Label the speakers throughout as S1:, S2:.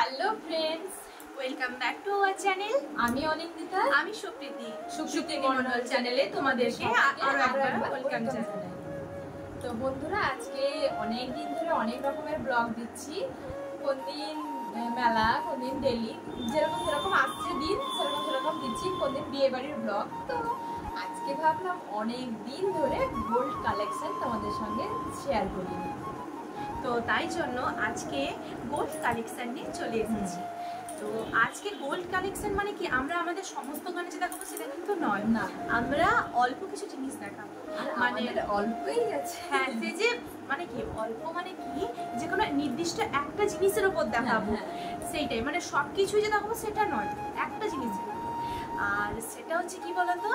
S1: Hello friends,
S2: welcome back to our channel.
S1: আমি অনিন্দিতা,
S2: আমি সুপ্রীতি মন্ডল চ্যানেলে তোমাদেরকে আরো একবার ওয়েলকাম জানাই।
S1: তো বন্ধুরা, আজকে অনেক দিন ধরে অনেক রকমের ব্লগ দিচ্ছি। কোনদিন মেলা, কোনদিন ডেলি, যেরকম আসছে দিন সেরকম দিচ্ছি। কোনদিন বিয়ে বাড়ির ব্লগ। তো আজকে ভাবলাম অনেক দিন ধরে গোল্ড কালেকশন তোমাদের সঙ্গে শেয়ার করিনি,
S2: তো তাই জন্য আজকে গোল্ড কালেকশন নিয়ে চলে এসেছি। তো আজকে গোল্ড কালেকশন মানে কি, আমরা আমাদের সমস্ত গানে যে দেখাবো সেটা কিন্তু নয়, না, আমরা অল্প কিছু জিনিস দেখাবো।
S1: মানে অল্পই আছে।
S2: হ্যাঁ, সে যে মানে কি অল্প মানে কি, যে কোনো নির্দিষ্ট একটা জিনিসের উপর দেখাবো, সেইটাই। মানে সবকিছুই যে দেখাবো সেটা নয়, একটা জিনিসের। আর সেটা হচ্ছে কি বলতো,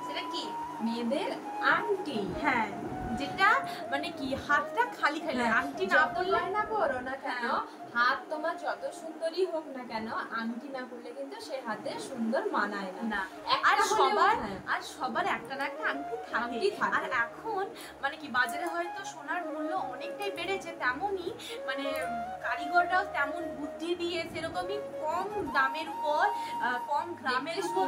S2: সেটা কি
S1: মেয়েদের আংটি।
S2: হ্যাঁ, যেটা মানে কি হাতটা খালি খালি, আংটি না পরলে
S1: না পরো না কেন, হাত তোমার যত সুন্দরই হোক না কেন, আংটি না পরলে কিন্তু সে হাতে সুন্দর মানায় না।
S2: আর সবার একটা না একটা আংটি থাকে। আর এখন মানে কি বাজারে হয়তো সোনার মূল্য অনেকটাই বেড়েছে, তেমনই মানে কারিগররাও তেমন বুদ্ধি দিয়ে সেরকমই কম দামের উপর, কম গ্রামের উপর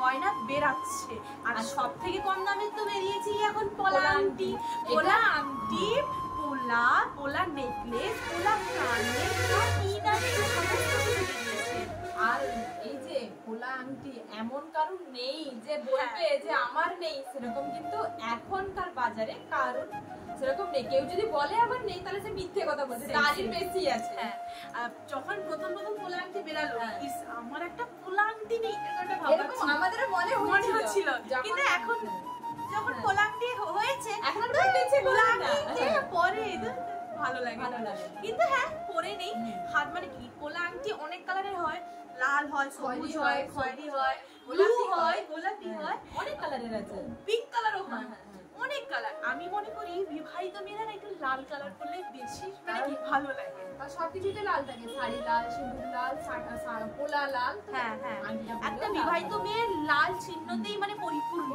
S2: গয়না বেরাচ্ছে। আর সব থেকে কম দামের তো বেরিয়েছি এখন পোলা আংটি, পোলা নেকলেস, পোলা কানের,
S1: আর এই যে পোলা আংটি এমন কারণ নেই যে বলবে যে আমার নেই, সেরকম কিন্তু এখনকার বাজারে কারণ সেরকম নেই। কেউ যদি বলে আবার নেই, তাহলে সে মিথ্যে কথা বলছে, তারই বেশি আছে।
S2: হ্যাঁ, যখন প্রথম পোলা আংটি বেরালো, আমার একটা পোলা আংটি নেই,
S1: এরকম আমাদেরও মনে হচ্ছিল।
S2: কিন্তু এখন যখন পোলা আংটি হয়েছে,
S1: এখন
S2: পোলা আংটি পরে ভালো লাগে। কিন্তু হ্যাঁ, পরে নেই। হাত মানে কি পোলা আংটি অনেক কালারের হয়, লাল হয়, সবুজ হয়, খয়েরি হয়, গোলাপি হয়,
S1: অনেক কালারের আছে,
S2: পিঙ্ক কালারও হয়, অনেক কালার। আমি মনে করি বিবাহিত মেয়েরা একটু লাল কালার করলে বেশি মানে কি ভালো লাগে।
S1: সবকিছুতে লাল থাকে, শাড়ি লাল, সিঁদুর লাল, পোলা লাল।
S2: হ্যাঁ, একটা বিবাহিত মেয়ের লাল চিহ্নতেই মানে পরিপূর্ণ।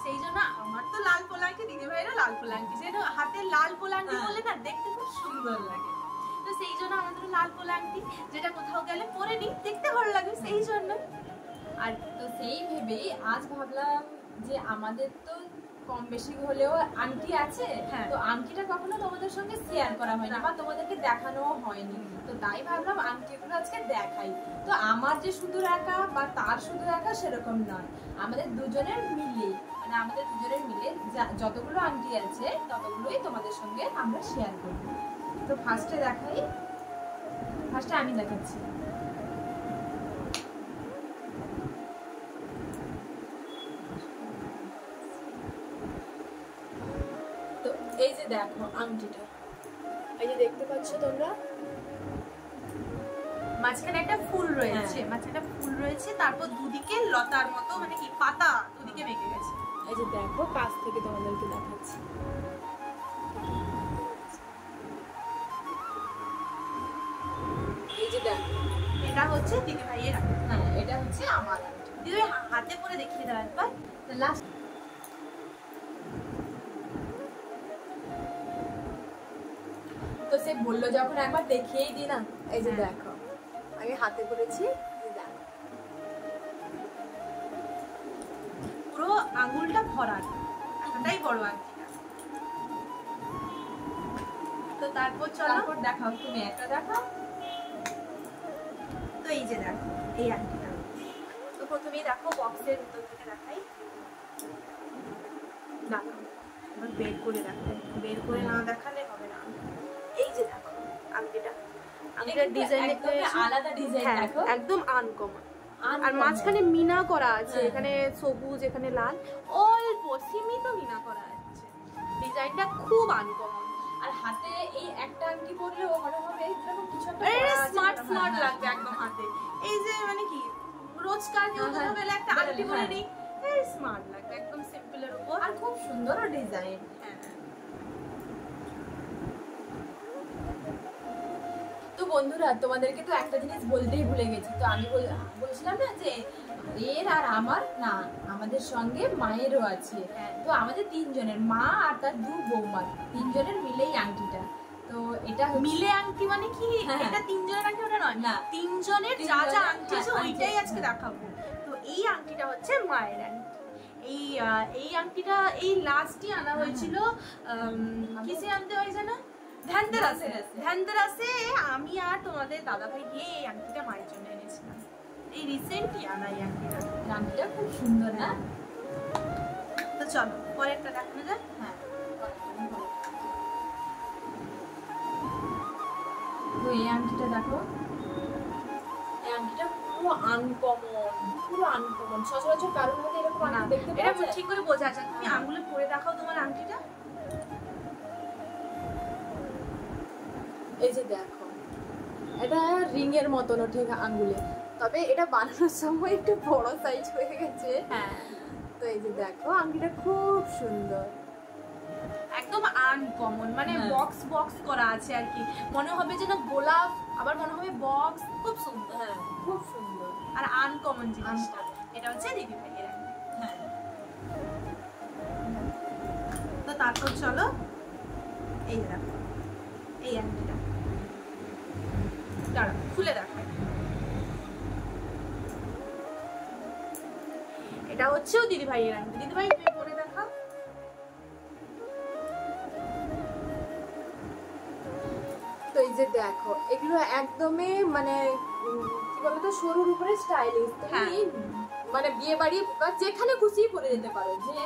S2: সেই জন্য আমার তো লাল পোলাঙ্কি, দিদি ভাইরা লাল পোলাঙ্কি, সেটা হাতে লাল পোলাঙ্কি বলে না দেখতে খুব সুন্দর লাগে। তো সেই জন্য আমাদের লাল পোলাঙ্কি, যেটা কোথাও গেলে পরে নি, দেখতে ভালো লাগে, সেই জন্য।
S1: আর তো সেই ভেবেই আজ ভাবলাম যে আমাদের তো কম বেশি হলেও আংটি আছে, তো আংটিটা কখনো তোমাদের সঙ্গে শেয়ার করা হয় না বা তোমাদেরকে দেখানোও হয়নি। তো তাই ভাবলাম আংটিগুলো আজকে দেখাই। তো আমার যে শুধু একা বা তার শুধু একা সেরকম নয়, আমাদের দুজনের মিলে, মানে আমাদের দুজনের মিলে যতগুলো আংটি আছে ততগুলোই তোমাদের সঙ্গে আমরা শেয়ার করব। তো ফার্স্টে আমি দেখাচ্ছি। তো এই যে দেখো আংটিটা, এই যে দেখতে পাচ্ছ তোমরা,
S2: মাঝখানে একটা ফুল রয়েছে, তারপর দুদিকে লতার মতো মানে কি পাতা দুদিকে বেঁকে গেছে।
S1: এই যে দেখো, কাছ থেকে তোমাদেরকে দেখাচ্ছি। এই যে দেখো,
S2: এটা হচ্ছে দিদি ভাইয়ের,
S1: এটা হচ্ছে আমার।
S2: দিদি হাতে করে দেখিয়ে দাও একবার।
S1: লাস্ট তো সে বললো যখন একবার দেখিয়েই দি না। এই যে দেখো, আমি হাতে করেছি,
S2: পুরো আঙুলটা ভরা, এতটাই বড় আংটিটা। তো তারপর
S1: দেখাও, তুমি একটা দেখাও।
S2: তো এই যে দেখো এই আংটিটা, তো প্রথমেই দেখো বক্সের ভিতর থেকে দেখাই। দেখো এবার বের করে না দেখালে হবে না। এই যে দেখো আংটিটার ডিজাইন
S1: আলাদা ডিজাইন, দেখো
S2: একদম আনকমন। আর মাঝখানে মিনা করা আছে, এখানে সবুজ, এখানে লাল, অল্প সীমিত মিনা করা আছে। ডিজাইনটা খুব আনকমন।
S1: আর হাতে এই একটা আংটি পরলেও মনে হবে এরকম কিছু একটা
S2: স্মার্ট লাগবে একদম হাতে। এই যে মানে কি রোজকার কেউ বেলা একটা আংটি পরে নিই, স্মার্ট লাগবে একদম সিম্পলের উপর,
S1: আর খুব সুন্দর ডিজাইন। তো বন্ধুরা, তোমাদেরকে তো একটা জিনিস বলতেই ভুলে গেছি। তো আমি বলছিলাম না যে এর আর আমার না, আমাদের সঙ্গে মায়েরও আছে। তো আমাদের তিনজনের, মা আর তার দু বৌমার, তিনজনের মিলেই আংটিটা। তো এটা
S2: মিলে আংটি মানে কি এটা তিনজনের আংটি ওটা নয়,
S1: না
S2: তিনজনের যা যা আংটি আছে ওইটাই আজকে দেখাবো। তো এই আংটিটা হচ্ছে মায়ের আংটি। এই আংটিটা এই লাস্টই আনা হয়েছিল, কিসে আনতে হয় জানো? ধ্যানতেরাসে আমি আর তোমাদের দাদাভাই গিয়ে এই আংটিটা মায়ের জন্য এনেছিলাম। এই রিসেন্টলি আনা এই আংটিটা।
S1: আংটিটা খুব সুন্দর না?
S2: তো চলো পরে একটা দেখানো যাক।
S1: হ্যাঁ, তো এই আংটিটা দেখো, এই আংটিটা পুরো আনকমন, সচরাচর কারোর মধ্যে এরকম আংটি দেখতে পাওয়া যায়?
S2: এটা ঠিক করে বোঝা যায়। তুমি আঙ্গুলে পরে দেখাও তোমার আংটিটা।
S1: এই যে দেখো, এটা রিং এর মতন ওঠে আঙ্গুলে, তবে এটা বানানোর সময় একটু বড় সাইজ হয়ে গেছে।
S2: হ্যাঁ,
S1: তো এই যে দেখো আংটিটা খুব সুন্দর,
S2: একদম আনকমন, মানে বক্স বক্স করা আছে আর কি। মনে হবে যে না গোলাপ, আবার মনে হবে বক্স। খুব সুন্দর।
S1: হ্যাঁ খুব সুন্দর
S2: আর আনকমন জিনিসটা। এটা হচ্ছে দিদি ভাইয়ের আংটি।
S1: হ্যাঁ,
S2: তো তারপর চলো এই দেখো এই আংটিটা, দাঁড়া খুলে দেখাই। এটা হচ্ছেও দিদি ভাইয়ের আংটি। দিদি ভাই তুমি পরে দেখাও।
S1: তো এই যে দেখো এগুলো একদমই মানে কি বলতো সরুর উপরে স্টাইলিশ। তুমি মানে বিয়ে বাড়ি বা যেখানে খুশি পরে যেতে পারো, যে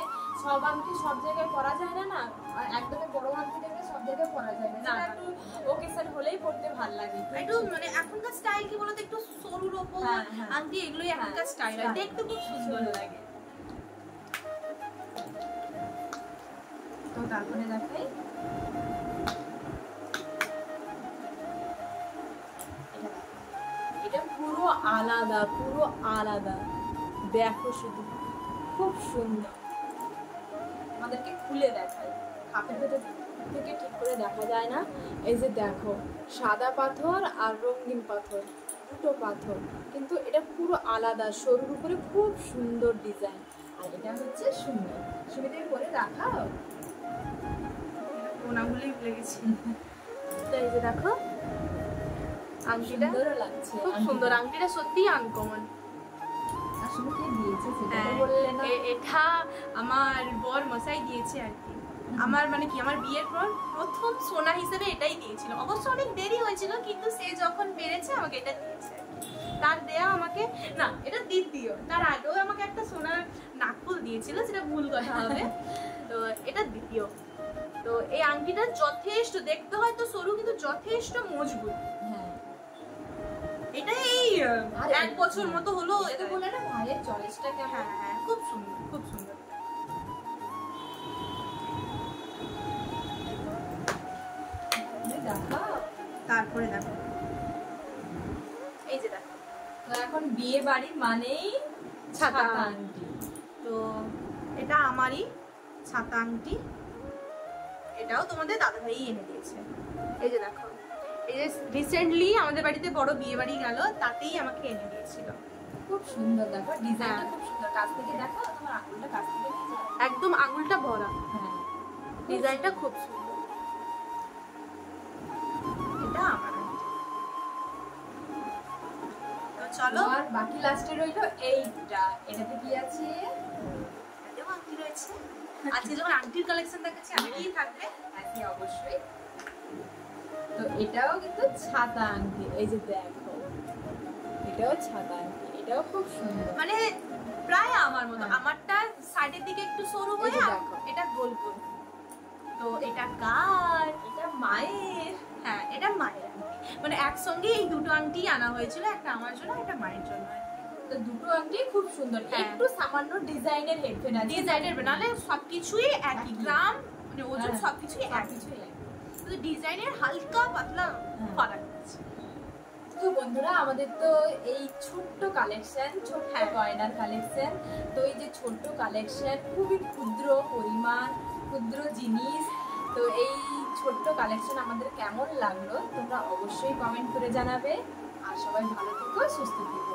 S1: সব আংটি সব জায়গায় পরা যায় না, না আর একদমই বড় আংটি দেখলে সব জায়গায় পরা যায় না, একটু ওকেশন হলেই পরতে ভালো লাগে।
S2: একটু মানে এখনকার স্টাইল কি বলতো, একটু সরুর ওপর আংটি, এগুলোই এখনকার স্টাইল, দেখতে খুব সুন্দর লাগে।
S1: তো তারপরে দেখাই এটা পুরো আলাদা, দেখো শুধু খুব সুন্দর। আমাদেরকে খুলে দেখাই, হাতের ভেতর থেকে ঠিক করে দেখা যায় না। এই যে দেখো সাদা পাথর আর রঙিন পাথর, দুটো পাথর, কিন্তু এটা পুরো আলাদা, সরুর উপরে খুব সুন্দর ডিজাইন। আর এটা হচ্ছে সুমিতে করে দেখাও।
S2: কোনাগুলোই ভুলে গেছি। তো এই যে দেখো আংটিটা
S1: লাগছে,
S2: খুব সুন্দর। আংটিটা সত্যি আনকমন।
S1: আসলে কে দিয়েছে সেটা বললে না?
S2: এটা আমার বর মশাই দিয়েছে আর কি। আমার মানে কি আমার বিয়ের পর প্রথম সোনা হিসেবে এটাই দিয়েছিল। অবশ্য অনেক দেরি হয়েছিল, কিন্তু সে যখন পেরেছে আমাকে এটা দিয়েছে। তার দেয়া আমাকে না, এটা দ্বিতীয়, তার আগেও আমাকে একটা সোনার নাকফুল দিয়েছিল, সেটা ভুল কথা হবে। তো এটা দ্বিতীয়। তো এই আংটিটা যথেষ্ট, দেখতে হয়তো সরু কিন্তু যথেষ্ট মজবুত।
S1: হ্যাঁ,
S2: এটা এই 1 বছর মতো হলো।
S1: এটা বলে না ভাইয়ের চয়েসটা কেমন।
S2: হ্যাঁ হ্যাঁ, খুব সুন্দর, খুব সুন্দর। তারপরে দেখো এই যে দেখো,
S1: তো এখন বিয়ে বাড়ি মানেই ছাতা আংটি।
S2: তো এটা আমারই ছাতা আংটি, এটাও তোমাদের দাদাভাই এনে দিয়েছে। এই যে দেখো, এই যে রিসেন্টলি আমাদের বাড়িতে বড় বিয়ে বাড়ি গেল, তাতেই আমাকে এনে দিয়েছিল।
S1: খুব সুন্দর, দেখো ডিজাইনটা খুব সুন্দর। কাছ থেকে দেখো, তোমার আঙুলটা কাছ থেকে নিয়ে যাও।
S2: একদম আঙুলটা ভরা।
S1: হ্যাঁ,
S2: ডিজাইনটা খুব সুন্দর। এটা আমার আংটি। তো চলো,
S1: আর বাকি লাস্টে রইলো এইটা। এটাতে কি আছে?
S2: এটাতেও আংটি রয়েছে। আজকে যখন আংটির কালেকশন দেখাচ্ছি, আংটি থাকবে।
S1: আজকে অবশ্যই। তো এটাও কিন্তু ছাতা আংটি। এই যে দেখো, এটাও ছাতা আংটি, এটাও খুব সুন্দর,
S2: মানে প্রায় আমার মতো। আমারটা সাইডের দিকে একটু সরু হয়ে, এটা গোল গোল। তো এটা কার?
S1: এটা মায়ের।
S2: হ্যাঁ, এটা মায়ের আংটি। মানে একসঙ্গে এই দুটো আংটি আনা হয়েছিল, একটা আমার জন্য, একটা মায়ের জন্য।
S1: তো দুটো আংটি খুব সুন্দর। একটু সামান্য ডিজাইনের হেরফের আছে,
S2: ডিজাইনের নালে সবকিছুই একই, গ্রাম মানে ওজন সবকিছুই একই। তো ডিজাইনের হালকা পাতলা ফারাক আছে।
S1: তো বন্ধুরা, আমাদের তো এই ছোট্ট কালেকশন, ছোট্ট গয়নার কালেকশন। তো এই যে ছোট্ট কালেকশন, খুবই ক্ষুদ্র পরিমাণ, ক্ষুদ্র জিনিস। তো এই ছোট্ট কালেকশন আমাদের কেমন লাগলো তোমরা অবশ্যই কমেন্ট করে জানাবে। আর সবাই ভালো থেকো, সুস্থ থেকো।